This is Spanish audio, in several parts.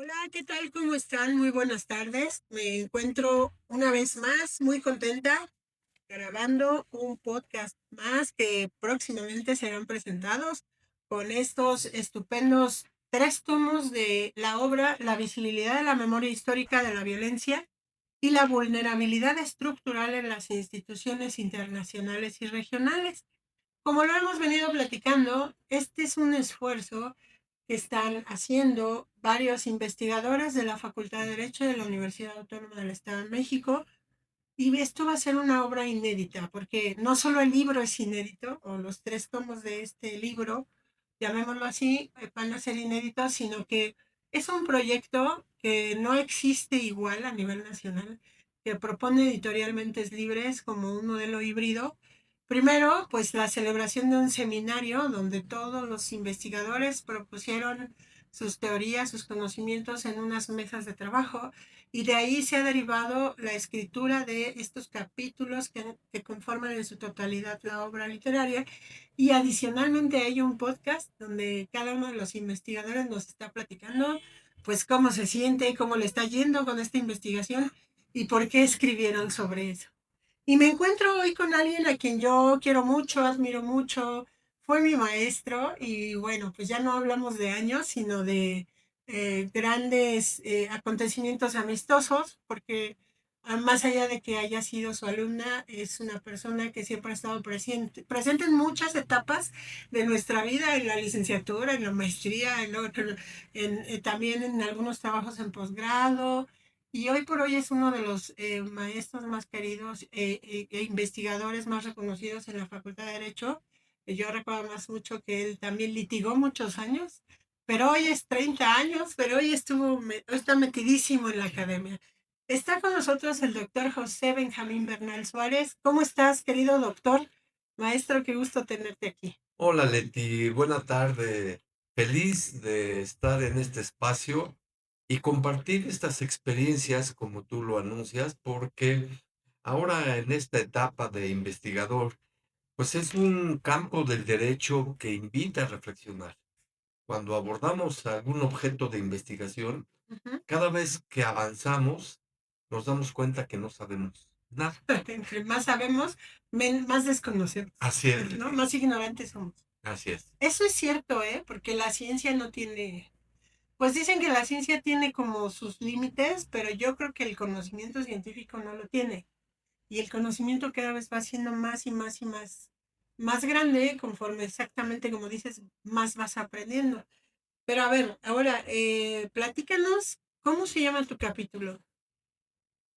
Hola, ¿qué tal? ¿Cómo están? Muy buenas tardes. Me encuentro una vez más muy contenta grabando un podcast más que próximamente serán presentados con estos estupendos 3 tomos de la obra La visibilidad de la memoria histórica de la violencia y la vulnerabilidad estructural en las instituciones internacionales y regionales. Como lo hemos venido platicando, este es un esfuerzo que están haciendo varios investigadores de la Facultad de Derecho de la Universidad Autónoma del Estado de México. Y esto va a ser una obra inédita, porque no solo el libro es inédito, o los 3 tomos de este libro, llamémoslo así, van a ser inéditos, sino que es un proyecto que no existe igual a nivel nacional, que propone editorialmente Libres como un modelo híbrido. Primero, pues la celebración de un seminario donde todos los investigadores propusieron sus teorías, sus conocimientos en unas mesas de trabajo, y de ahí se ha derivado la escritura de estos capítulos que conforman en su totalidad la obra literaria, y adicionalmente hay un podcast donde cada uno de los investigadores nos está platicando pues cómo se siente, cómo le está yendo con esta investigación y por qué escribieron sobre eso. Y me encuentro hoy con alguien a quien yo quiero mucho, admiro mucho, fue mi maestro y bueno, pues ya no hablamos de años, sino de grandes acontecimientos amistosos, porque más allá de que haya sido su alumna, es una persona que siempre ha estado presente en muchas etapas de nuestra vida, en la licenciatura, en la maestría, también en algunos trabajos en posgrado, y hoy por hoy es uno de los maestros más queridos e investigadores más reconocidos en la Facultad de Derecho. Yo recuerdo más mucho que él también litigó muchos años, pero hoy es 30 años, pero hoy está metidísimo en la academia. Está con nosotros el doctor José Benjamín Bernal Suárez. ¿Cómo estás, querido doctor? Maestro, qué gusto tenerte aquí. Hola Leti, buena tarde. Feliz de estar en este espacio y compartir estas experiencias como tú lo anuncias, porque ahora en esta etapa de investigador, pues es un campo del derecho que invita a reflexionar. Cuando abordamos algún objeto de investigación, Ujú. cada vez que avanzamos, nos damos cuenta que no sabemos nada. Entre más sabemos, más desconocemos, Así es, ¿no? Leti, Más ignorantes somos. así es. Eso es cierto, ¿eh? Porque la ciencia no tiene, pues dicen que la ciencia tiene como sus límites, pero yo creo que el conocimiento científico no lo tiene. Y el conocimiento cada vez va siendo más y más y más grande, conforme exactamente como dices, más vas aprendiendo. Pero a ver, ahora, platícanos, ¿cómo se llama tu capítulo?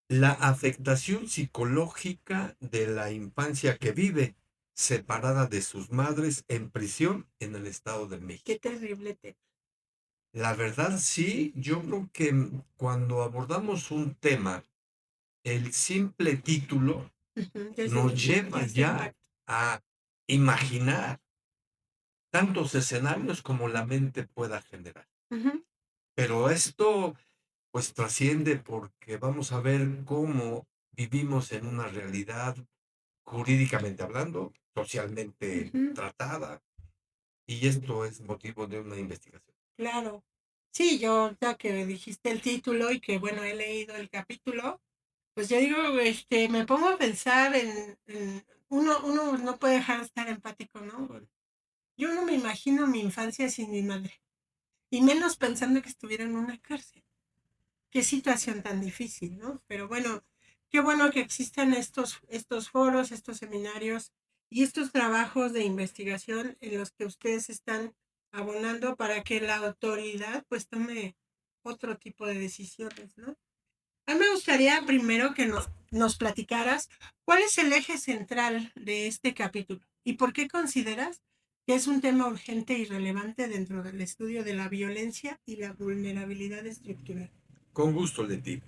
La afectación psicológica de la infancia que vive separada de sus madres en prisión en el Estado de Qué México. terrible tema. La verdad, sí, yo creo que cuando abordamos un tema, el simple título Ujú, nos ya lleva se ya impacta. a imaginar tantos escenarios como la mente pueda generar. Ujú, Pero esto pues trasciende porque vamos a ver cómo vivimos en una realidad jurídicamente hablando, socialmente ujú. tratada, y esto es motivo de una investigación. Claro. Sí, yo ya que dijiste el título y que bueno, he leído el capítulo, pues yo digo, me pongo a pensar uno no puede dejar de estar empático, ¿no? Yo no me imagino mi infancia sin mi madre, y menos pensando que estuviera en una cárcel. Qué situación tan difícil, ¿no? Pero bueno, qué bueno que existan estos foros, estos seminarios y estos trabajos de investigación en los que ustedes están abonando para que la autoridad pues tome otro tipo de decisiones, ¿no? A mí me gustaría primero que nos platicaras cuál es el eje central de este capítulo y por qué consideras que es un tema urgente y relevante dentro del estudio de la violencia y la vulnerabilidad estructural. Con gusto, Leti.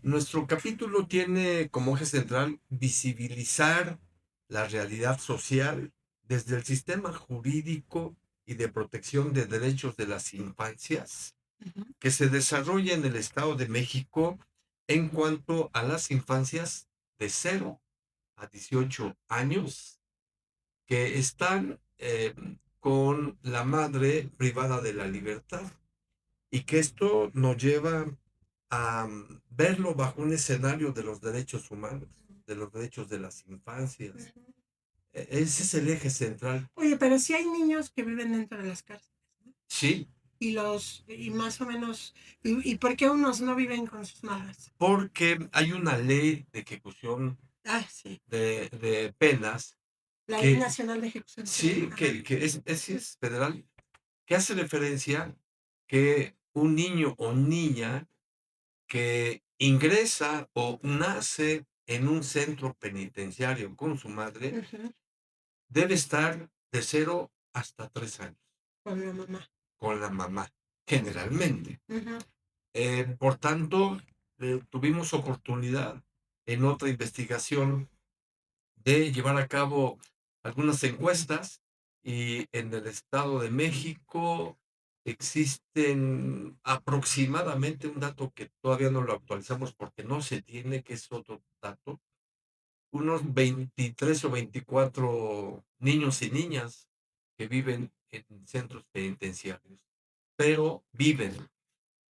Nuestro capítulo tiene como eje central visibilizar la realidad social desde el sistema jurídico y de protección de derechos de las infancias Ujú. que se desarrolla en el Estado de México en cuanto a las infancias de 0 a 18 años que están con la madre privada de la libertad. y que esto nos lleva a verlo bajo un escenario de los derechos humanos, de los derechos de las infancias. Ujú. Ese es el eje central. Oye, pero sí hay niños que viven dentro de las cárceles, ¿no? Sí, Y más o menos, ¿y por qué unos no viven con sus madres? porque hay una ley de ejecución Ah, sí, de penas la Ley que Nacional de Ejecución Penal. sí, Ajá. que es federal, que hace referencia que un niño o niña que ingresa o nace en un centro penitenciario con su madre Ujú. debe estar de 0 hasta 3 años Con la mamá. con la mamá, generalmente. Ujú. Por tanto, tuvimos oportunidad en otra investigación de llevar a cabo algunas encuestas y en el Estado de México existen aproximadamente un dato que todavía no lo actualizamos porque no se tiene, que es otro dato, unos 23 o 24 niños y niñas que viven en centros penitenciarios, pero viven.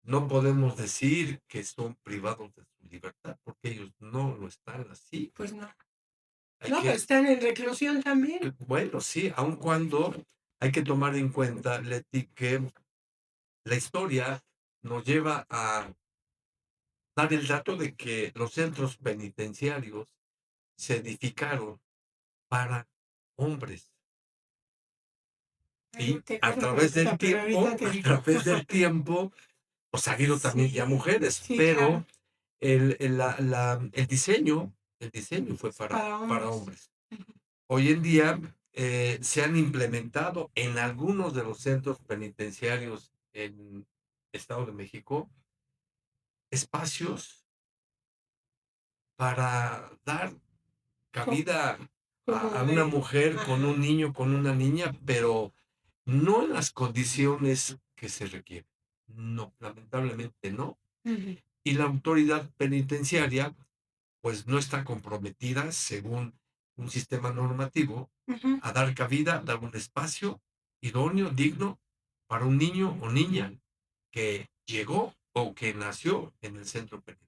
No podemos decir que son privados de su libertad porque ellos no lo están así. Pues no. Hay No, pero que, están en reclusión también. bueno, sí, aun cuando hay que tomar en cuenta, Leti, que la historia nos lleva a dar el dato de que los centros penitenciarios se edificaron para hombres. Ay, Y tengo a otra través del pregunta, pero ahorita tiempo, te a digo. través del tiempo, pues ha habido también ya Sí, mujeres, sí, claro. pero el diseño fue Es para para hombres. hombres. Ujú. Hoy en día se han implementado en algunos de los centros penitenciarios en Estado de México espacios para dar Co- cabida Como a una de. mujer con un Ajá. niño, con una niña, pero no en las condiciones que se requieren. No, lamentablemente no. Ujú. Y la autoridad penitenciaria, pues no está comprometida, según un sistema normativo, Ujú. a dar cabida, dar un espacio idóneo, digno, para un niño o niña que llegó o que nació en el centro penitenciario.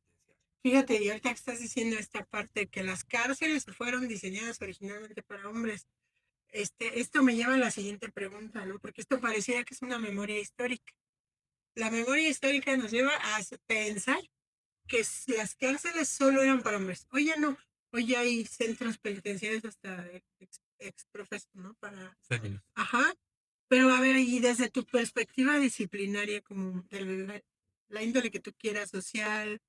Fíjate, y ahorita que estás diciendo esta parte que las cárceles fueron diseñadas originalmente para hombres, esto me lleva a la siguiente pregunta, ¿no? Porque esto pareciera que es una memoria histórica. La memoria histórica nos lleva a pensar que las cárceles solo eran para hombres. Hoy ya no. Hoy ya hay centros penitenciarios hasta exprofeso, ¿no? Para. Féminas. Ajá. Pero a ver, y desde tu perspectiva disciplinaria, como de la índole que tú quieras, social,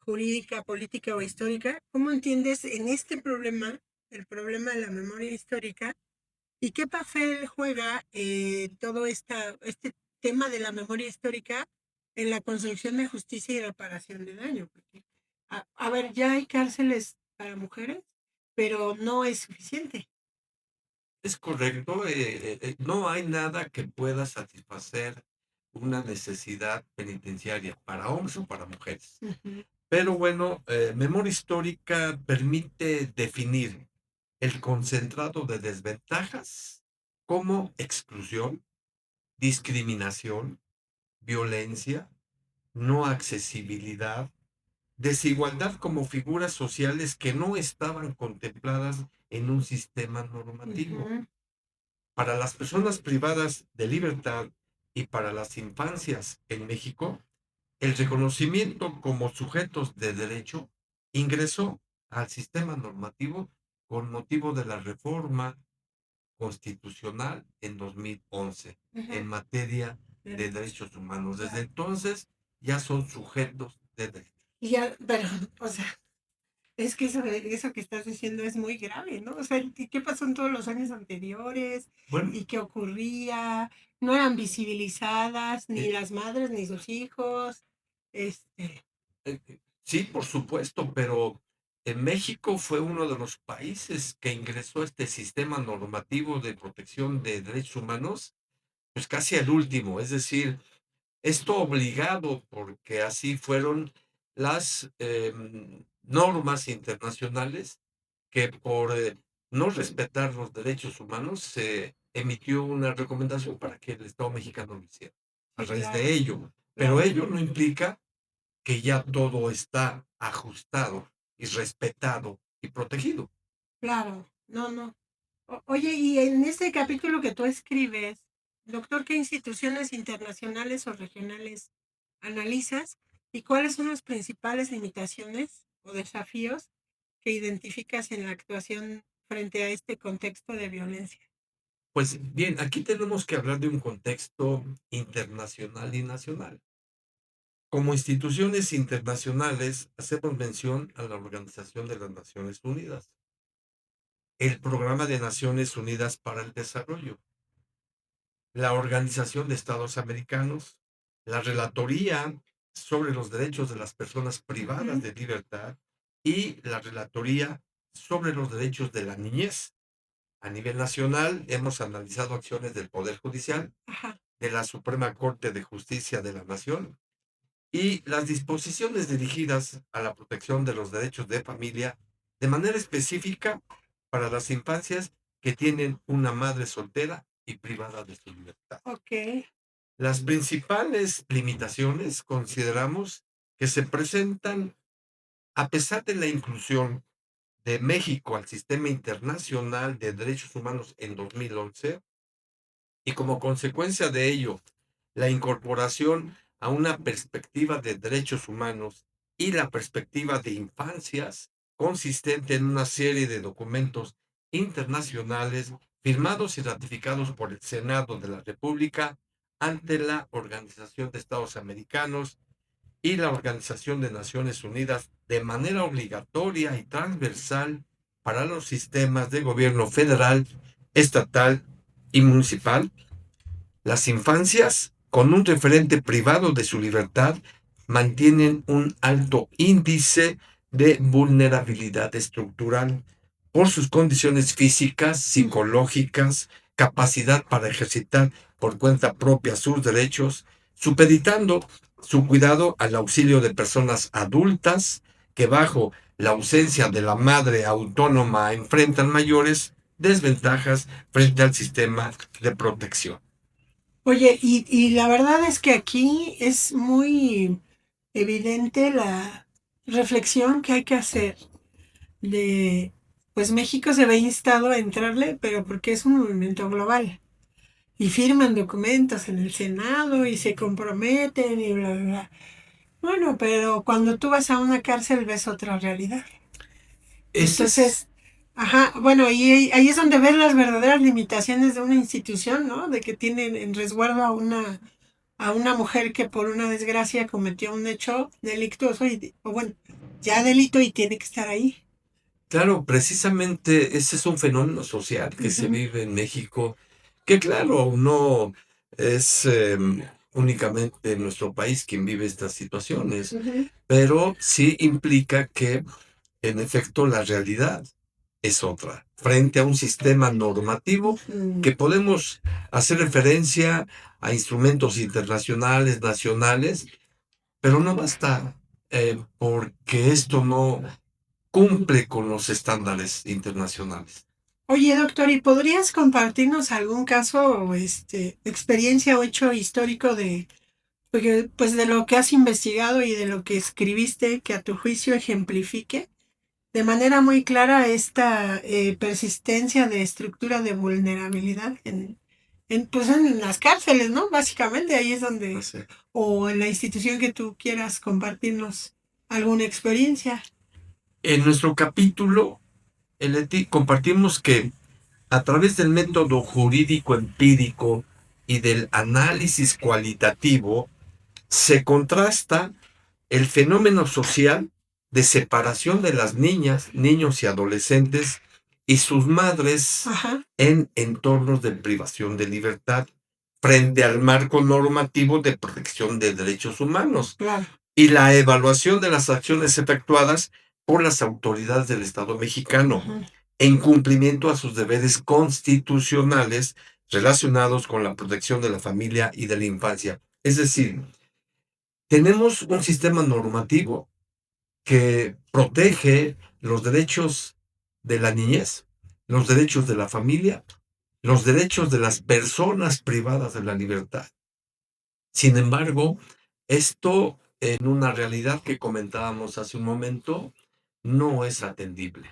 jurídica, política o histórica, ¿cómo entiendes en este problema, el problema de la memoria histórica, y qué papel juega todo este tema de la memoria histórica en la construcción de justicia y reparación de daño? Porque, a ver, ya hay cárceles para mujeres, pero no es suficiente. Es correcto, no hay nada que pueda satisfacer una necesidad penitenciaria para hombres o para mujeres. Ujú. Pero bueno, memoria histórica permite definir el concentrado de desventajas como exclusión, discriminación, violencia, no accesibilidad, desigualdad como figuras sociales que no estaban contempladas en un sistema normativo. Ujú. Para las personas privadas de libertad y para las infancias en México, el reconocimiento como sujetos de derecho ingresó al sistema normativo con motivo de la reforma constitucional en 2011 Ujú. en materia de Derechos. derechos humanos. Desde Ya. entonces ya son sujetos de derecho. Y ya, pero, o sea, es que eso que estás diciendo es muy grave, ¿no? O sea, ¿y qué pasó en todos los años anteriores? Bueno, ¿Y qué ocurría? No eran visibilizadas ni eh, las madres ni sus hijos. Este, sí, por supuesto, pero en México fue uno de los países que ingresó a este sistema normativo de protección de derechos humanos, pues casi al último, es decir, esto obligado porque así fueron las normas internacionales que por no respetar los derechos humanos se emitió una recomendación para que el Estado mexicano lo hiciera. A sí, raíz de claro. ello, pero ello no implica que ya todo está ajustado y respetado y protegido. Claro, no, no. Oye, y en este capítulo que tú escribes, doctor, ¿qué instituciones internacionales o regionales analizas y cuáles son las principales limitaciones o desafíos que identificas en la actuación frente a este contexto de violencia? Pues bien, aquí tenemos que hablar de un contexto internacional y nacional. Como instituciones internacionales, hacemos mención a la Organización de las Naciones Unidas, el Programa de Naciones Unidas para el Desarrollo, la Organización de Estados Americanos, la Relatoría sobre los Derechos de las Personas Privadas de Libertad y la Relatoría sobre los Derechos de la Niñez. A nivel nacional, hemos analizado acciones del Poder Judicial, Ajá. de la Suprema Corte de Justicia de la Nación y las disposiciones dirigidas a la protección de los derechos de familia de manera específica para las infancias que tienen una madre soltera y privada de su libertad. Ok. Las principales limitaciones consideramos que se presentan a pesar de la inclusión de México al Sistema Internacional de Derechos Humanos en 2011 y como consecuencia de ello, la incorporación a una perspectiva de derechos humanos y la perspectiva de infancias consistente en una serie de documentos internacionales firmados y ratificados por el Senado de la República ante la Organización de Estados Americanos y la Organización de Naciones Unidas de manera obligatoria y transversal para los sistemas de gobierno federal, estatal y municipal. Las infancias, con un referente privado de su libertad, mantienen un alto índice de vulnerabilidad estructural por sus condiciones físicas, psicológicas, capacidad para ejercitar por cuenta propia sus derechos, supeditando su cuidado al auxilio de personas adultas que bajo la ausencia de la madre autónoma enfrentan mayores desventajas frente al sistema de protección. Oye, y la verdad es que aquí es muy evidente la reflexión que hay que hacer de, pues México se ve instado a entrarle, pero porque es un movimiento global. Y firman documentos en el Senado y se comprometen y bla, bla, bla. Bueno, pero cuando tú vas a una cárcel ves otra realidad. Ese es, Entonces, ajá, bueno, y ahí es donde ves las verdaderas limitaciones de una institución, ¿no? De que tienen en resguardo a una mujer que por una desgracia cometió un hecho delictuoso y, o bueno, ya delito y tiene que estar ahí. claro, precisamente ese es un fenómeno social que se Ujú, vive en México, que claro, no es únicamente en nuestro país quien vive estas situaciones, ujú, pero sí implica que, en efecto, la realidad es otra, frente a un sistema normativo ujú. que podemos hacer referencia a instrumentos internacionales, nacionales, pero no basta porque esto no cumple con los estándares internacionales. Oye, doctor, ¿y podrías compartirnos algún caso o experiencia o hecho histórico de, porque, pues, de lo que has investigado y de lo que escribiste que a tu juicio ejemplifique de manera muy clara esta persistencia de estructura de vulnerabilidad pues en las cárceles, ¿no? Básicamente ahí es donde, Así. o en la institución que tú quieras compartirnos alguna experiencia. En nuestro capítulo, compartimos que a través del método jurídico empírico y del análisis cualitativo, se contrasta el fenómeno social de separación de las niñas, niños y adolescentes y sus madres Ajá, en entornos de privación de libertad frente al marco normativo de protección de derechos humanos claro. y la evaluación de las acciones efectuadas por las autoridades del Estado mexicano Ujú. en cumplimiento a sus deberes constitucionales relacionados con la protección de la familia y de la infancia. Es decir, tenemos un sistema normativo que protege los derechos de la niñez, los derechos de la familia, los derechos de las personas privadas de la libertad. Sin embargo, Esto, en una realidad que comentábamos hace un momento, no es atendible.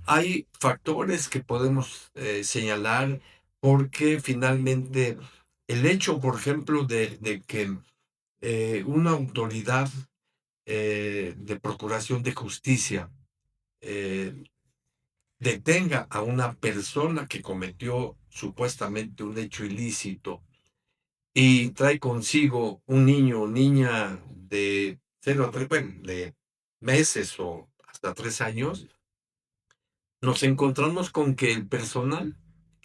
Hay factores que podemos señalar porque finalmente el hecho, por ejemplo, de que una autoridad de procuración de justicia eh, detenga a una persona que cometió supuestamente un hecho ilícito y trae consigo un niño o niña de 0 a 3, bueno, de meses o hasta 3 años, nos encontramos con que el personal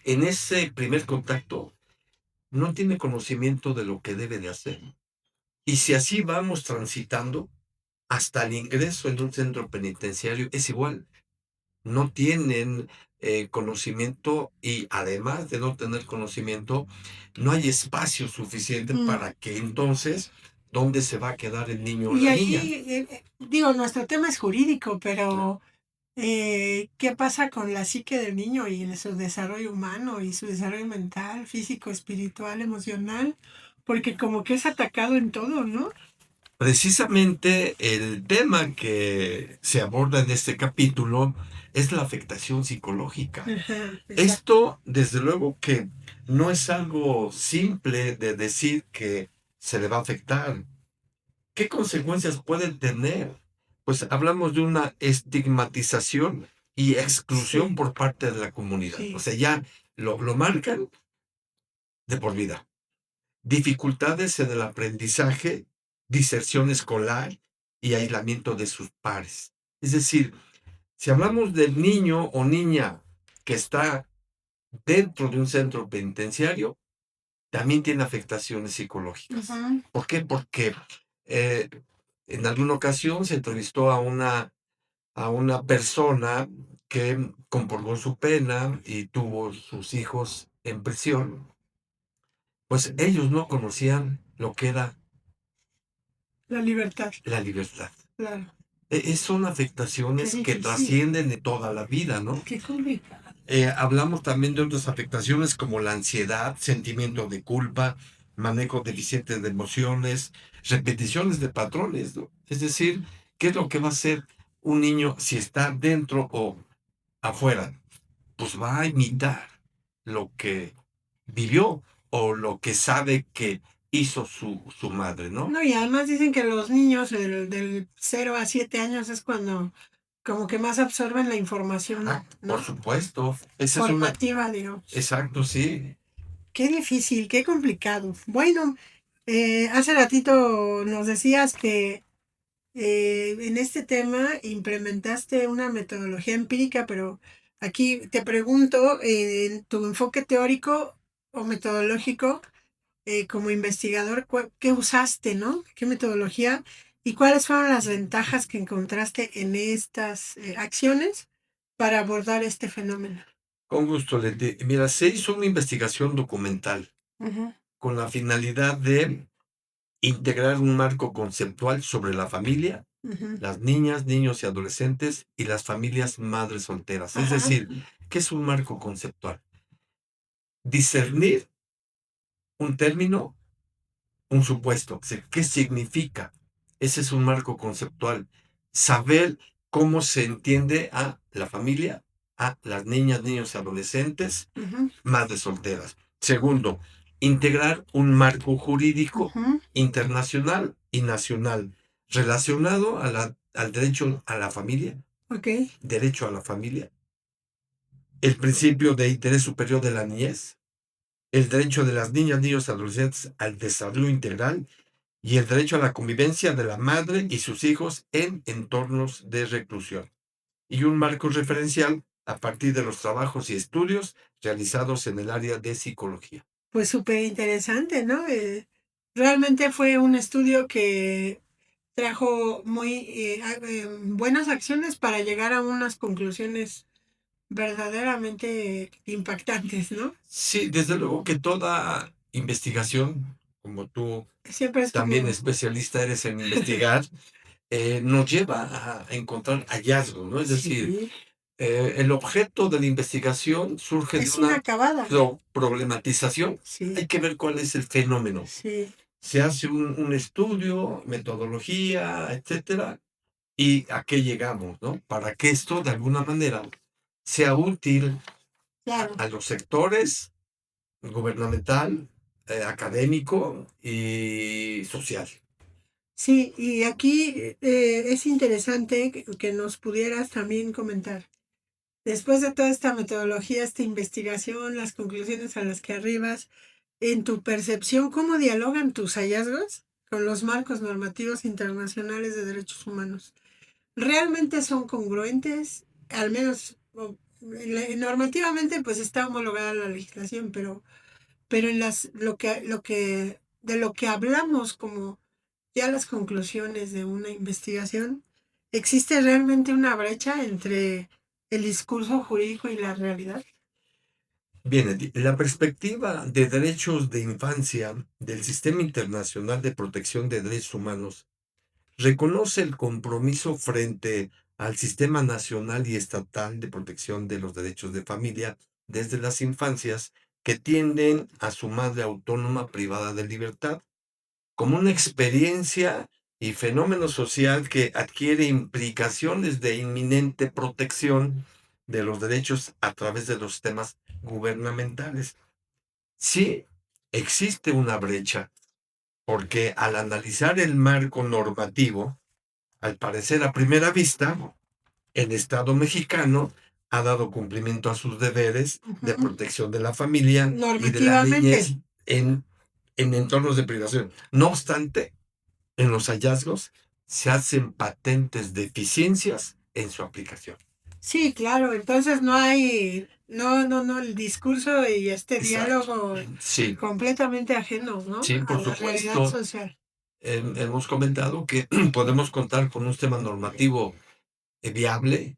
en ese primer contacto no tiene conocimiento de lo que debe de hacer. Y si así vamos transitando hasta el ingreso en un centro penitenciario, es igual. No tienen conocimiento y además de no tener conocimiento, no hay espacio suficiente para que entonces, ¿dónde se va a quedar el niño o Y la niña? allí, digo, nuestro tema es jurídico, pero ¿qué pasa con la psique del niño y en su desarrollo humano y su desarrollo mental, físico, espiritual, emocional? Porque como que es atacado en todo, ¿no? Precisamente el tema que se aborda en este capítulo es la afectación psicológica. Ajá, exacto. Esto, desde luego que no es algo simple de decir que se le va a afectar. ¿Qué consecuencias pueden tener? Pues hablamos de una estigmatización y exclusión Sí, por parte de la comunidad. O sí. sea, ya lo marcan de por vida. Dificultades en el aprendizaje, diserción escolar y aislamiento de sus pares. Es decir, si hablamos del niño o niña que está dentro de un centro penitenciario, también tiene afectaciones psicológicas. Ujú. ¿Por qué? Porque eh, en alguna ocasión se entrevistó a una persona que compurgó su pena y tuvo sus hijos en prisión. Pues ellos no conocían lo que era La libertad, la libertad. claro. Son Qué afectaciones que difícil, trascienden de toda la vida, ¿no? qué complicado. Hablamos también de otras afectaciones como la ansiedad, sentimiento de culpa, manejo deficiente de emociones, repeticiones de patrones, ¿no? Es decir, ¿qué es lo que va a hacer un niño si está dentro o afuera? Pues va a imitar lo que vivió o lo que sabe que hizo su madre, ¿no? No, y además dicen que los niños del 0 a 7 años es cuando como que más absorben la información, Por ¿no? supuesto, esa es una... Formativa, digamos. Exacto, sí. Qué difícil, qué complicado. Bueno, hace ratito nos decías que en este tema implementaste una metodología empírica, pero aquí te pregunto, en tu enfoque teórico o metodológico, como investigador, ¿qué usaste, no? ¿Qué metodología? ¿Y cuáles fueron las ventajas que encontraste en estas acciones para abordar este fenómeno? Con gusto, Leti. Mira, se hizo una investigación documental Ujú, con la finalidad de integrar un marco conceptual sobre la familia, ujú. las niñas, niños y adolescentes y las familias madres solteras. Es Ajá. decir, ¿qué es un marco conceptual? Discernir un término, un supuesto. ¿Qué significa? Ese es un marco conceptual. Saber cómo se entiende a la familia, a las niñas, niños y adolescentes, Ujú, madres solteras. Segundo, integrar un marco jurídico ujú. internacional y nacional relacionado al derecho a la familia, Ok. derecho a la familia, el principio de interés superior de la niñez, el derecho de las niñas, niños y adolescentes al desarrollo integral y el derecho a la convivencia de la madre y sus hijos en entornos de reclusión. Y un marco referencial a partir de los trabajos y estudios realizados en el área de psicología. Pues súper interesante, ¿no? Realmente fue un estudio que trajo muy buenas acciones para llegar a unas conclusiones verdaderamente impactantes, ¿no? Sí, desde luego que toda investigación, como tú Siempre es también como, especialista eres en investigar, nos lleva a encontrar hallazgos, ¿no? Es decir, sí, el objeto de la investigación surge de es una inacabada. problematización. Sí, Hay que ver cuál es el fenómeno. sí. se hace un estudio, metodología, etcétera, y a qué llegamos, ¿no? Para que esto de alguna manera sea útil Claro. a los sectores gubernamental, académico y social. Sí, y aquí es interesante que nos pudieras también comentar. Después de toda esta metodología, esta investigación, las conclusiones a las que arribas, en tu percepción, ¿cómo dialogan tus hallazgos con los marcos normativos internacionales de derechos humanos? ¿Realmente son congruentes? Al menos normativamente pues está homologada la legislación, pero en de lo que hablamos como ya las conclusiones de una investigación, ¿existe realmente una brecha entre el discurso jurídico y la realidad? Bien, la perspectiva de derechos de infancia del Sistema Internacional de Protección de Derechos Humanos reconoce el compromiso frente al Sistema Nacional y Estatal de Protección de los Derechos de Familia desde las infancias que tienden a su madre autónoma privada de libertad, como una experiencia y fenómeno social que adquiere implicaciones de inminente protección de los derechos a través de los temas gubernamentales. Sí, existe una brecha, porque al analizar el marco normativo, al parecer a primera vista, el Estado mexicano ha dado cumplimiento a sus deberes de protección de la familia y de la niñez Normativamente. en entornos de privación. No obstante, en los hallazgos se hacen patentes deficiencias en su aplicación. Sí, claro, entonces no hay, no, el discurso y este Exacto. diálogo Sí, completamente ajeno, ¿no? sí, A por la realidad supuesto. social. Hemos comentado que podemos contar con un sistema normativo viable,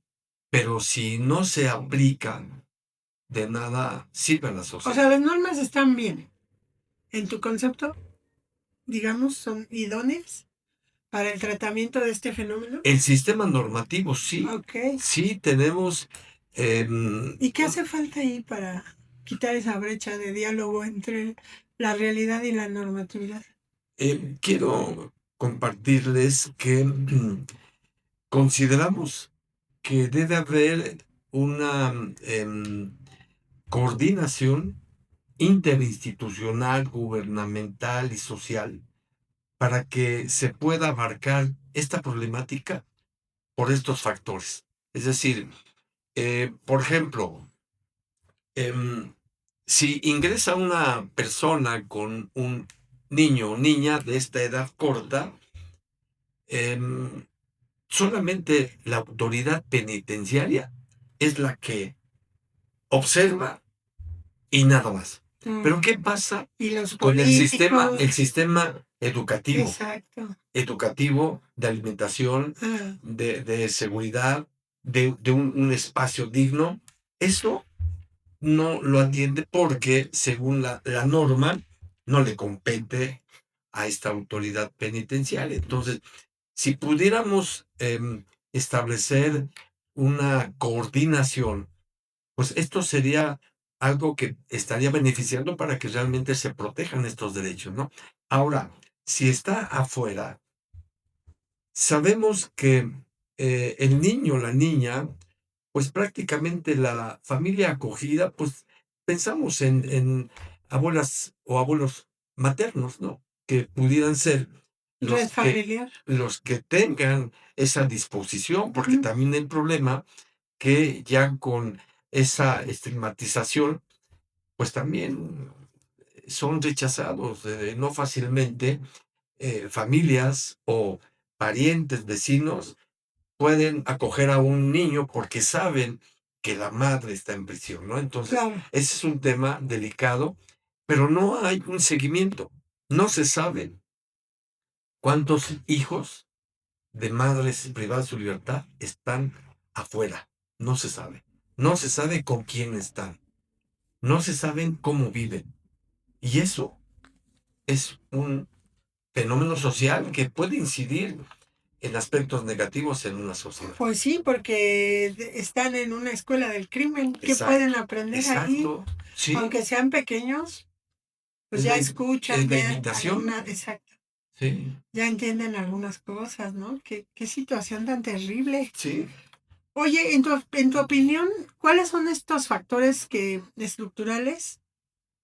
pero si no se aplica, de nada sirve a la O sea, sociedad. las normas están bien. En tu concepto, digamos, son idóneas para el tratamiento de este fenómeno. El sistema normativo, sí, Ok. sí tenemos. ¿Y qué hace falta ahí para quitar esa brecha de diálogo entre la realidad y la normatividad? Quiero compartirles que consideramos que debe haber una coordinación interinstitucional, gubernamental y social para que se pueda abarcar esta problemática por estos factores. Es decir, por ejemplo, si ingresa una persona con un niño o niña de esta edad corta, em, solamente la autoridad penitenciaria es la que observa y nada más. Pero ¿qué pasa Y los con políticos. el sistema educativo? Exacto. Educativo, de alimentación, Ah, de seguridad, de un espacio digno. Eso no lo atiende porque, según la norma, no le compete a esta autoridad penitenciaria. Entonces, si pudiéramos establecer una coordinación, pues esto sería algo que estaría beneficiando para que realmente se protejan estos derechos, ¿no? Ahora, si está afuera, sabemos que el niño, la niña, pues prácticamente la familia acogida, pues pensamos en abuelas o abuelos maternos, ¿no? Que pudieran ser red familiar. los que tengan esa disposición, porque también el problema que ya con esa estigmatización, pues también son rechazados no fácilmente. Familias o parientes, vecinos, pueden acoger a un niño porque saben que la madre está en prisión, ¿no? Entonces, Claro. ese es un tema delicado, pero no hay un seguimiento. No se sabe cuántos hijos de madres privadas de su libertad están afuera. No se sabe. No se sabe con quién están. No se saben cómo viven. Y eso es un fenómeno social que puede incidir en aspectos negativos en una sociedad. Pues sí, porque están en una escuela del crimen. ¿Qué Exacto, pueden aprender ahí? exacto, sí, Aunque sean pequeños, pues ya es escuchan, la ya invitación, exacto, ¿sí? ya entienden algunas cosas, ¿no? Qué situación tan terrible. Sí. Oye, en tu opinión, ¿cuáles son estos factores estructurales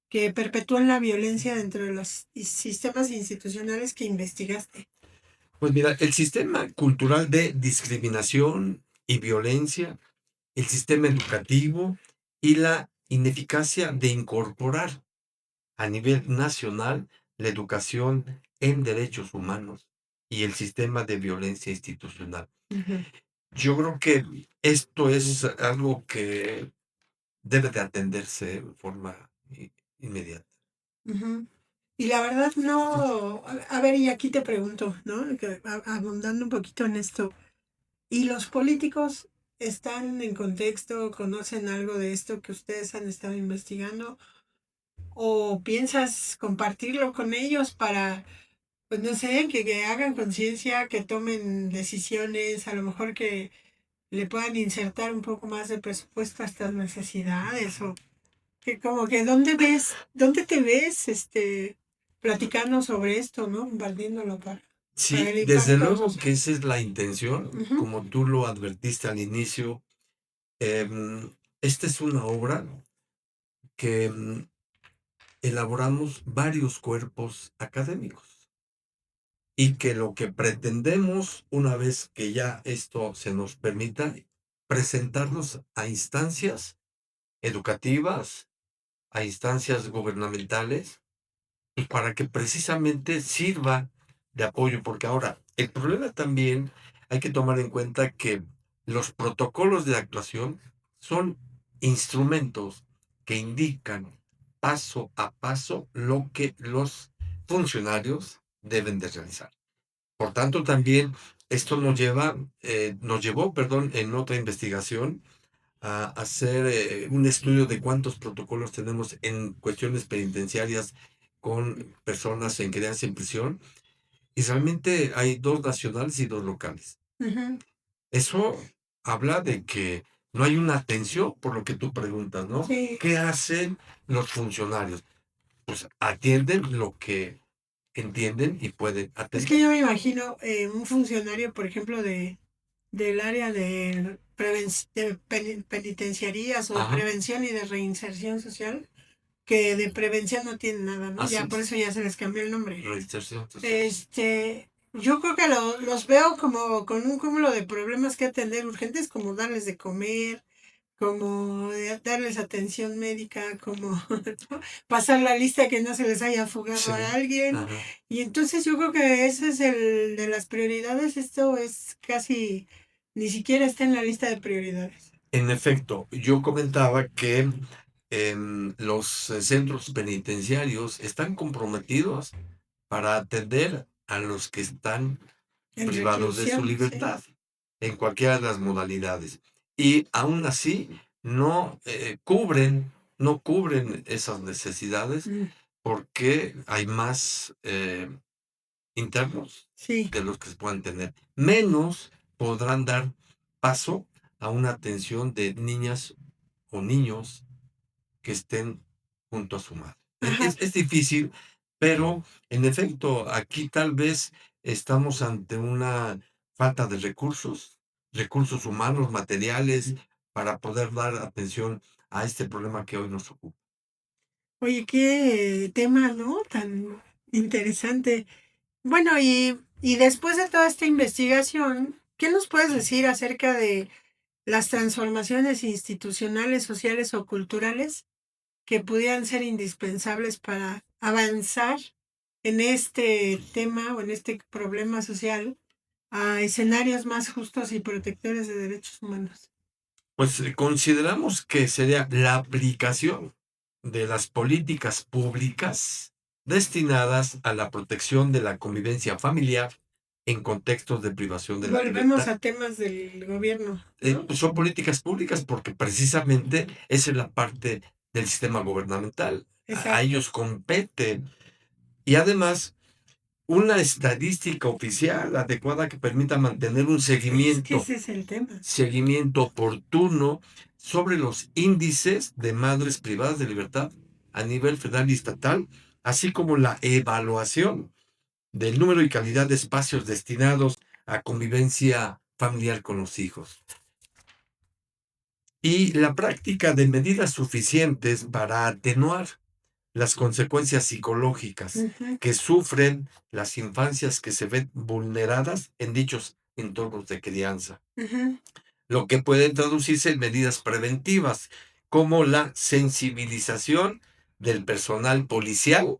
que perpetúan la violencia dentro de los sistemas institucionales que investigaste? Pues mira, el sistema cultural de discriminación y violencia, el sistema educativo y la ineficacia de incorporar a nivel nacional la educación en derechos humanos y el sistema de violencia institucional. Ujú, Yo creo que esto es algo que debe de atenderse de forma inmediata. ujú. Y la verdad no, a ver, y aquí te pregunto, ¿no? Abundando un poquito en esto, ¿y los políticos están en contexto, conocen algo de esto que ustedes han estado investigando? ¿O piensas compartirlo con ellos para, pues no sé, que hagan conciencia, que tomen decisiones, a lo mejor que le puedan insertar un poco más de presupuesto a estas necesidades? O que como que dónde te ves platicando sobre esto, ¿no? Compartiéndolo para Sí, el desde impacto luego social. que esa es la intención, Ujú, como tú lo advertiste al inicio. Esta es una obra que elaboramos varios cuerpos académicos y que lo que pretendemos, una vez que ya esto se nos permita, presentarnos a instancias educativas, a instancias gubernamentales, pues para que precisamente sirva de apoyo, porque ahora el problema también hay que tomar en cuenta que los protocolos de actuación son instrumentos que indican paso a paso lo que los funcionarios deben de realizar. Por tanto, también esto nos llevó, perdón, en otra investigación a hacer un estudio de cuántos protocolos tenemos en cuestiones penitenciarias con personas en crianza en prisión, y realmente hay 2 nacionales y 2 locales. ujú. Eso habla de que no hay una atención, por lo que tú preguntas, ¿no? Sí, ¿Qué hacen los funcionarios? Pues atienden lo que entienden y pueden es que atender. yo me imagino un funcionario, por ejemplo, del área de penitenciarías o de Ajá, prevención y de reinserción social, que de prevención no tiene nada, ¿no? así Ya por es. eso ya se les cambió el nombre. Reinserción social. Yo creo que los veo como con un cúmulo de problemas que atender urgentes, como darles de comer, como darles atención médica, como ¿no? Pasar la lista que no se les haya fugado a Sí, alguien. ajá. Y entonces yo creo que ese es el de las prioridades. Esto es casi, ni siquiera está en la lista de prioridades. En efecto, yo comentaba que los centros penitenciarios están comprometidos para atender a los que están En privados de su reclusión, sí. libertad en cualquiera de las modalidades. Y aún así no cubren esas necesidades Mm, porque hay más internos sí. de los que se puedan tener. Menos podrán dar paso a una atención de niñas o niños que estén junto a su madre. Ajá. Es difícil, pero en efecto, aquí tal vez estamos ante una falta de recursos humanos, materiales, para poder dar atención a este problema que hoy nos ocupa. Oye, qué tema, ¿no? Tan interesante. Bueno, y después de toda esta investigación, ¿qué nos puedes decir acerca de las transformaciones institucionales, sociales o culturales que pudieran ser indispensables para avanzar en este tema o en este problema social a escenarios más justos y protectores de derechos humanos? Pues consideramos que sería la aplicación de las políticas públicas destinadas a la protección de la convivencia familiar en contextos de privación de la Volvemos libertad. a temas del gobierno, ¿no? Pues son políticas públicas porque precisamente esa es la parte del sistema gubernamental. A Exacto. ellos compete. Y además, una estadística oficial adecuada que permita mantener un Es que seguimiento ese es el tema. seguimiento oportuno sobre los índices de madres privadas de libertad a nivel federal y estatal, así como la evaluación del número y calidad de espacios destinados a convivencia familiar con los hijos. Y la práctica de medidas suficientes para atenuar las consecuencias psicológicas Ujú, que sufren las infancias que se ven vulneradas en dichos entornos de crianza, ujú, lo que puede traducirse en medidas preventivas, como la sensibilización del personal policial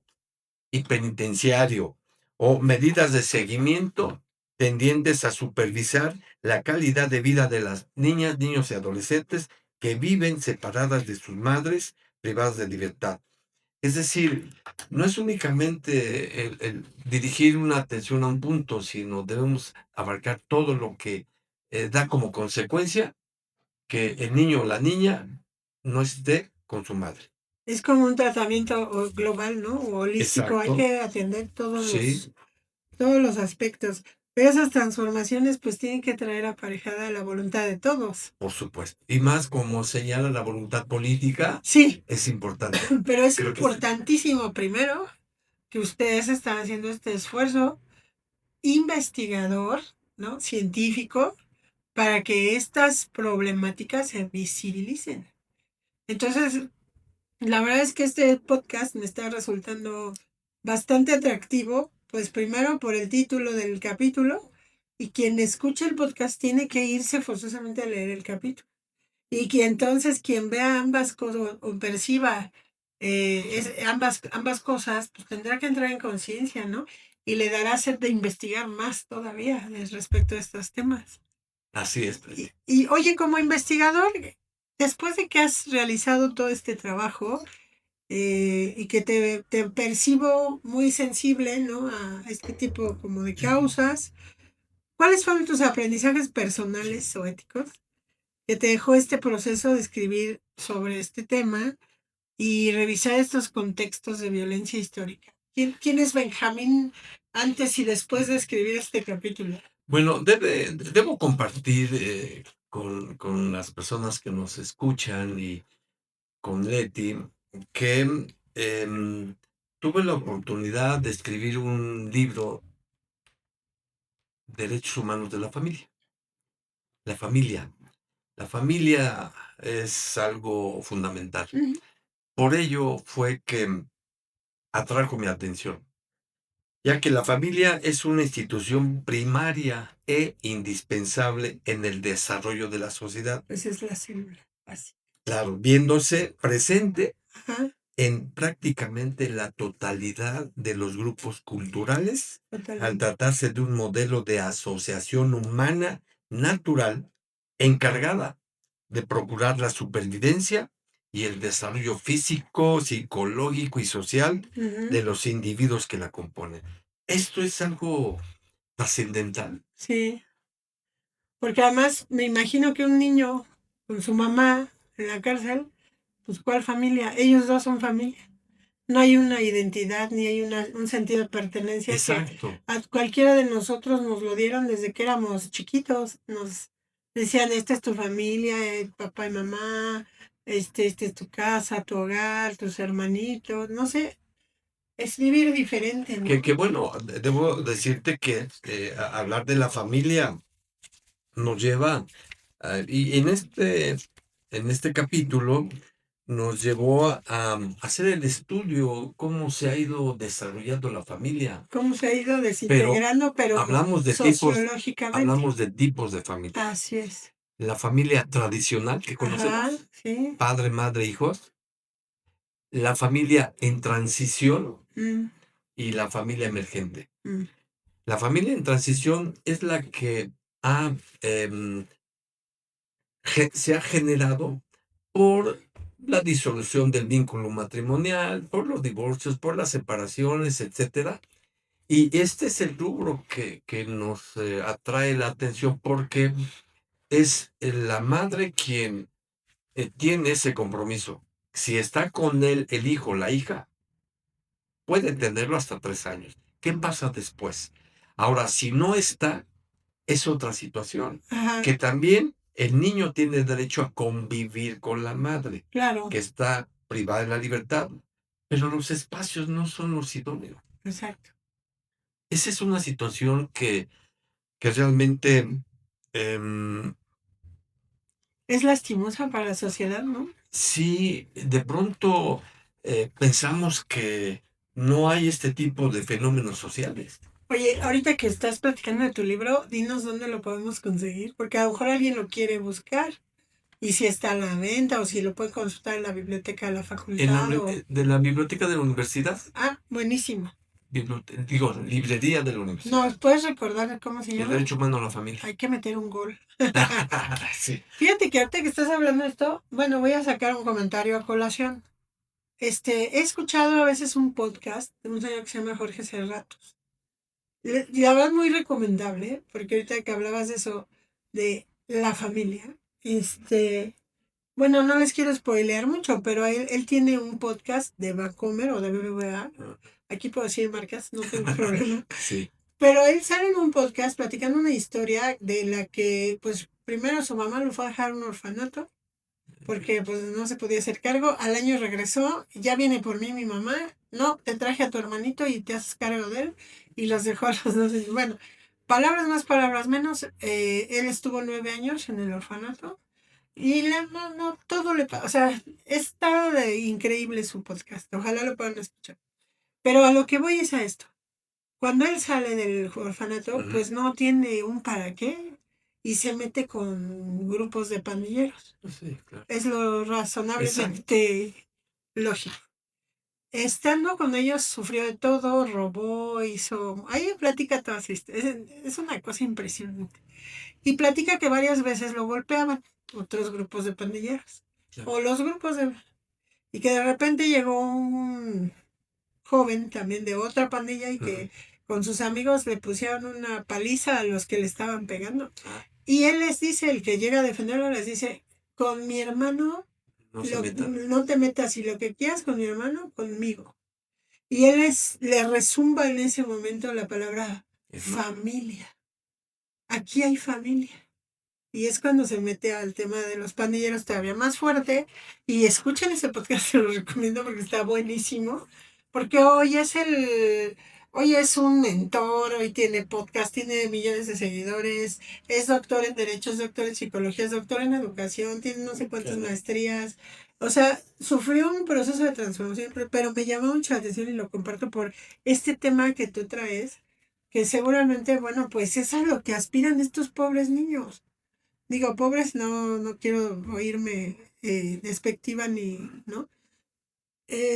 y penitenciario, o medidas de seguimiento tendientes a supervisar la calidad de vida de las niñas, niños y adolescentes que viven separadas de sus madres, privadas de libertad. Es decir, no es únicamente el dirigir una atención a un punto, sino debemos abarcar todo lo que da como consecuencia que el niño o la niña no esté con su madre. Es como un tratamiento global, ¿no? O holístico. Hay Exacto, que atender sí, todos los aspectos. Pero esas transformaciones pues tienen que traer aparejada la voluntad de todos. por supuesto. Y más como señala la voluntad política, Sí, es importante. pero es Creo que sí. importantísimo primero que ustedes están haciendo este esfuerzo investigador, ¿no? Científico, para que estas problemáticas se visibilicen. Entonces, la verdad es que este podcast me está resultando bastante atractivo, pues primero por el título del capítulo, y quien escuche el podcast tiene que irse forzosamente a leer el capítulo. Y que entonces quien vea ambas cosas o perciba ambas cosas, pues tendrá que entrar en conciencia, ¿no? Y le dará sed de investigar más todavía respecto a estos temas. Así es, Preti. Y oye, como investigador, después de que has realizado todo este trabajo y que te percibo muy sensible, ¿no? A este tipo como de causas, ¿cuáles fueron tus aprendizajes personales o éticos que te dejó este proceso de escribir sobre este tema y revisar estos contextos de violencia histórica? ¿Quién es Benjamín antes y después de escribir este capítulo? Bueno, debo compartir con las personas que nos escuchan y con Leti que tuve la oportunidad de escribir un libro, Derechos Humanos de la Familia. La familia. La familia es algo fundamental. Ujú. Por ello fue que atrajo mi atención, ya que la familia es una institución primaria e indispensable en el desarrollo de la sociedad. Pues es la célula básica. Claro, viéndose presente Ajá, en prácticamente la totalidad de los grupos culturales, al totalmente. tratarse de un modelo de asociación humana natural encargada de procurar la supervivencia y el desarrollo físico, psicológico y social Ujú, de los individuos que la componen. Esto es algo trascendental. sí, porque además me imagino que un niño con su mamá en la cárcel, pues ¿cuál familia? Ellos dos son familia. No hay una identidad ni hay un sentido de pertenencia que Exacto. a cualquiera de nosotros nos lo dieron desde que éramos chiquitos. Nos decían, esta es tu familia, papá y mamá, esta es tu casa, tu hogar, tus hermanitos, no sé, es vivir diferente, ¿no? Que bueno, debo decirte que hablar de la familia nos lleva, y en este capítulo nos llevó a hacer el estudio, cómo se ha ido desarrollando la familia, Cómo se ha ido pero desintegrando, pero sociológicamente. hablamos de tipos de familia. Así es. La familia tradicional que Ajá, conocemos, sí. padre, madre, hijos, la familia en transición Mm, y la familia emergente. mm, La familia en transición es la que ha, em, se ha generado por la disolución del vínculo matrimonial, por los divorcios, por las separaciones, etcétera. Y este es el rubro que nos atrae la atención porque es la madre quien tiene ese compromiso. Si está con él el hijo o la hija, puede tenerlo hasta 3 años. ¿Qué pasa después? Ahora, si no está, es otra situación, ajá, que también el niño tiene derecho a convivir con la madre, claro. que está privada de la libertad, pero los espacios no son los idóneos. Exacto. Esa es una situación que realmente, em, Es lastimosa para la sociedad, ¿no? sí, de pronto, pensamos que no hay este tipo de fenómenos sociales. Oye, ahorita que estás platicando de tu libro, dinos dónde lo podemos conseguir, porque a lo mejor alguien lo quiere buscar y si está a la venta o si lo puede consultar en la biblioteca de la facultad o... De la biblioteca de la universidad, Ah, buenísimo. digo, librería de la universidad. ¿Nos puedes recordar cómo se El llama? derecho humano a la familia. Hay que meter un gol. Sí. Fíjate que ahorita que estás hablando de esto, bueno, voy a sacar un comentario a colación. He escuchado a veces un podcast de un señor que se llama Jorge Serratos. La verdad muy recomendable, porque ahorita que hablabas de eso, de la familia, bueno, no les quiero spoilear mucho, pero él tiene un podcast de Vancomer o de BBVA. Aquí puedo decir marcas, no tengo problema. Sí. Pero él sale en un podcast platicando una historia de la que, pues, primero su mamá lo fue a dejar a un orfanato, porque pues no se podía hacer cargo. Al año regresó, ya viene por mí mi mamá. No, te traje a tu hermanito y te haces cargo de él. Y los dejó a los dos. Bueno, palabras más, palabras menos. Él estuvo 9 años en el orfanato. Y no, todo le pasa. O sea, está increíble su podcast. Ojalá lo puedan escuchar. Pero a lo que voy es a esto. Cuando él sale del orfanato, pues no tiene un para qué y se mete con grupos de pandilleros. Sí, claro. Es lo razonablemente lógico. Estando con ellos sufrió de todo, robó, hizo... Ahí platica toda su historia. Es una cosa impresionante. Y platica que varias veces lo golpeaban otros grupos de pandilleros. Claro. O los grupos de... Y que de repente llegó un joven también de otra pandilla y que con sus amigos le pusieron una paliza a los que le estaban pegando. Y él les dice, el que llega a defenderlo, les dice, con mi hermano no te metas y lo que quieras con mi hermano, conmigo. Y él le resumba en ese momento la palabra familia. Aquí hay familia. Y es cuando se mete al tema de los pandilleros todavía más fuerte. Y escuchen ese podcast, se lo recomiendo porque está buenísimo. Porque hoy es un mentor, hoy tiene podcast, tiene millones de seguidores, es doctor en Derecho, es doctor en Psicología, es doctor en Educación, tiene no sé cuántas maestrías. O sea, sufrió un proceso de transformación, pero me llamó mucho la atención y lo comparto por este tema que tú traes, que seguramente, bueno, pues es a lo que aspiran estos pobres niños. Digo, pobres, no quiero oírme despectiva ni, ¿no?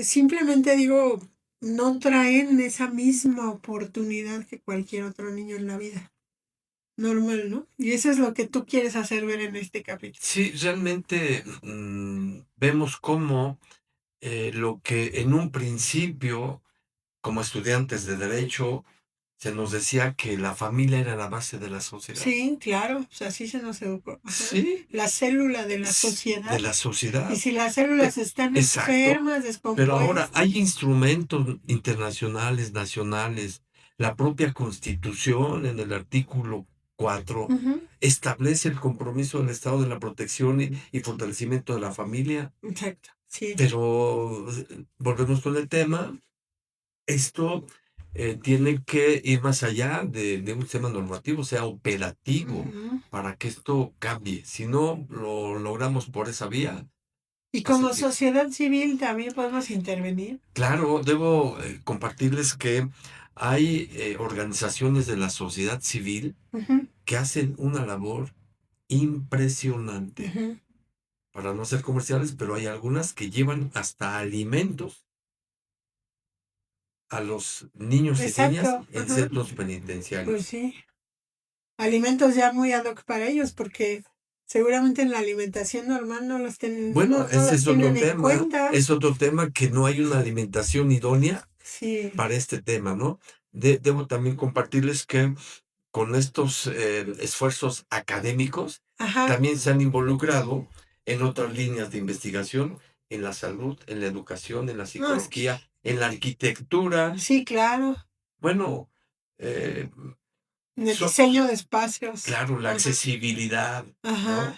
Simplemente digo, no traen esa misma oportunidad que cualquier otro niño en la vida. Normal, ¿no? Y eso es lo que tú quieres hacer ver en este capítulo. Sí, realmente vemos cómo lo que en un principio, como estudiantes de derecho, se nos decía que la familia era la base de la sociedad. Sí, claro, o sea, así se nos educó. Ajá. Sí. La célula de la sociedad. De la sociedad. Y si las células están enfermas, descompuestas. Pero ahora hay instrumentos internacionales, nacionales. La propia Constitución, en el artículo 4, establece el compromiso del Estado de la protección y fortalecimiento de la familia. Exacto, sí. Pero volvemos con el tema. Esto tiene que ir más allá de un sistema normativo, sea operativo, para que esto cambie. Si no lo logramos por esa vía. Y como sociedad civil también podemos intervenir. Claro, debo compartirles que hay organizaciones de la sociedad civil que hacen una labor impresionante. Para no ser comerciales, pero hay algunas que llevan hasta alimentos a los niños y niñas en centros penitenciarios. Pues sí. Alimentos ya muy ad hoc para ellos, porque seguramente en la alimentación normal no los tienen. Bueno, ese es otro tema. Cuenta. Es otro tema que no hay una alimentación idónea para este tema, ¿no? Debo también compartirles que con estos esfuerzos académicos también se han involucrado en otras líneas de investigación, en la salud, en la educación, en la psicología, en la arquitectura. Sí, claro. Bueno, en el diseño de espacios. Claro, la accesibilidad, ¿no?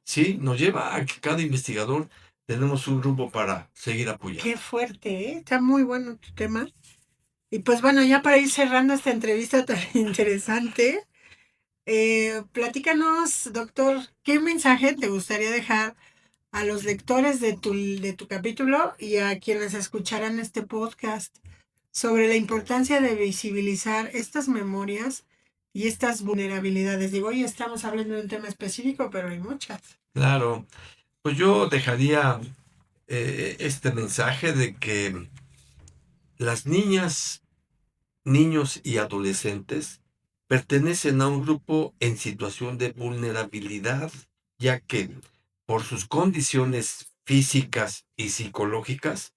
Sí, nos lleva a que cada investigador tenemos un grupo para seguir apoyando. Qué fuerte, ¿eh? Está muy bueno tu tema. Y pues bueno, ya para ir cerrando esta entrevista tan interesante, platícanos, doctor, ¿qué mensaje te gustaría dejar a los lectores de tu capítulo y a quienes escucharán este podcast sobre la importancia de visibilizar estas memorias y estas vulnerabilidades? Digo, hoy estamos hablando de un tema específico, pero hay muchas. Claro, pues yo dejaría este mensaje de que las niñas, niños y adolescentes pertenecen a un grupo en situación de vulnerabilidad, ya que por sus condiciones físicas y psicológicas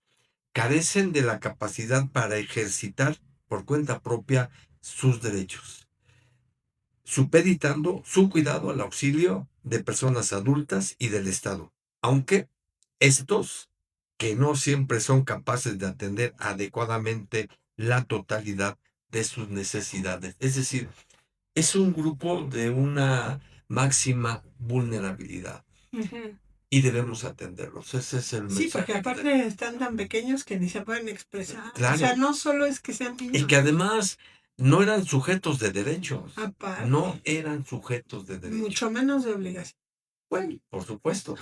carecen de la capacidad para ejercitar por cuenta propia sus derechos, supeditando su cuidado al auxilio de personas adultas y del Estado, aunque estos, que no siempre son capaces de atender adecuadamente la totalidad de sus necesidades. Es decir, es un grupo de una máxima vulnerabilidad Ujú. y debemos atenderlos. Ese es el Sí, porque mensaje. aparte están tan pequeños que ni se pueden expresar. O sea, Claro, no solo es que sean y que niños, además no eran sujetos de derechos, no aparte, eran sujetos de derechos. mucho menos de obligación. Bueno, por supuesto.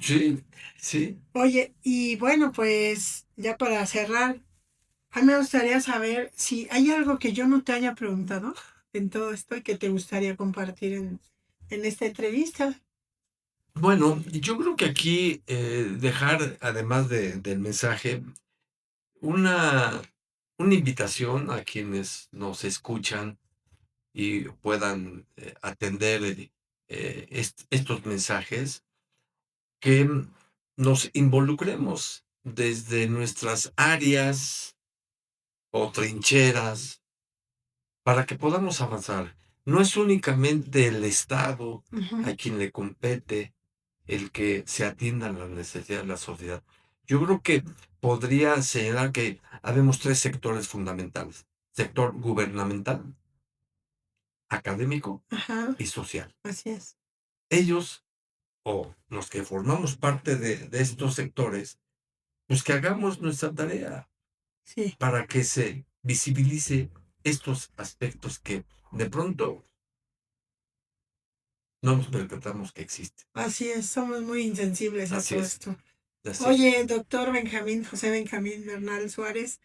Sí, sí. Oye, y bueno, pues ya para cerrar, a mí me gustaría saber si hay algo que yo no te haya preguntado en todo esto y que te gustaría compartir en esta entrevista. Bueno, yo creo que aquí dejar, además del mensaje, una, una invitación a quienes nos escuchan y puedan atender estos mensajes, que nos involucremos desde nuestras áreas o trincheras para que podamos avanzar. No es únicamente el Estado a Ujú. quien le compete el que se atiendan las necesidades de la sociedad. Yo creo que podría señalar que habemos tres sectores fundamentales: sector gubernamental, académico Ajá, y social. así es. Ellos, o los que formamos parte de estos sectores, pues que hagamos nuestra tarea Sí, para que se visibilice estos aspectos que de pronto no nos percatamos que existen. así es. Somos muy insensibles a Así todo es, esto. así es. Oye, doctor Benjamín, José Benjamín Bernal Suárez,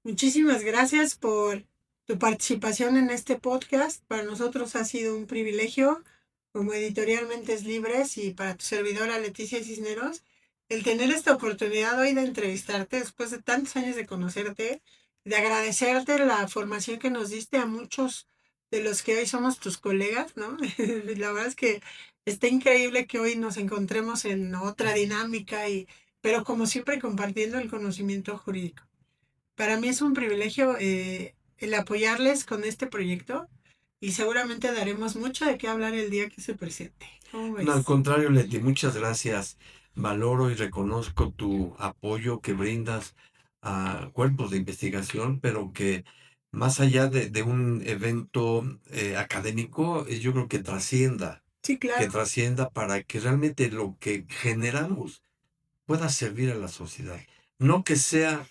muchísimas gracias por tu participación en este podcast. Para nosotros ha sido un privilegio, como Editorialmente Libres y para tu servidora Leticia Cisneros, el tener esta oportunidad hoy de entrevistarte después de tantos años de conocerte, de agradecerte la formación que nos diste a muchos de los que hoy somos tus colegas, ¿no? La verdad es que está increíble que hoy nos encontremos en otra dinámica pero como siempre compartiendo el conocimiento jurídico. Para mí es un privilegio el apoyarles con este proyecto y seguramente daremos mucho de qué hablar el día que se presente. ¿Cómo No, al ves? contrario, Leti, muchas gracias. Valoro y reconozco tu apoyo que brindas a cuerpos de investigación, pero que más allá de un evento académico, yo creo Sí, que claro. trascienda para que realmente lo que generamos pueda servir a la sociedad. No que sea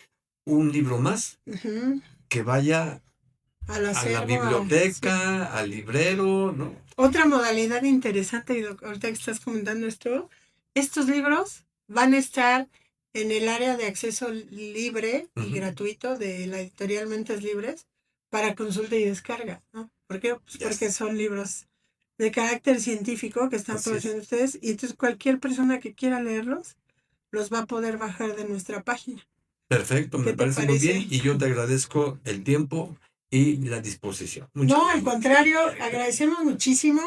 un libro más Ujú. que vaya Al a la acervo, sí. biblioteca, al librero, ¿no? Otra modalidad interesante, y ahorita que estás comentando esto, estos libros van a estar en el área de acceso libre y Ujú. gratuito de la editorial Mentes Libres para consulta y descarga, ¿no? ¿Por qué? Pues porque Yes. son libros de carácter científico que están Así es. produciendo ustedes y entonces cualquier persona que quiera leerlos los va a poder bajar de nuestra página. Perfecto, ¿Qué me te parece muy bien parece? y yo te agradezco el tiempo y la disposición. Muchas No, al gracias. contrario, agradecemos muchísimo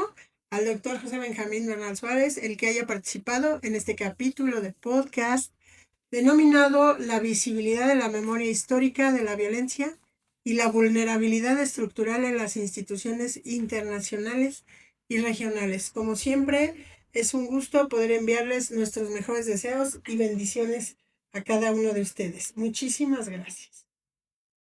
al doctor José Benjamín Bernal Suárez el que haya participado en este capítulo de podcast denominado La visibilidad de la memoria histórica de la violencia y la vulnerabilidad estructural en las instituciones internacionales y regionales. Como siempre, es un gusto poder enviarles nuestros mejores deseos y bendiciones a cada uno de ustedes. Muchísimas gracias.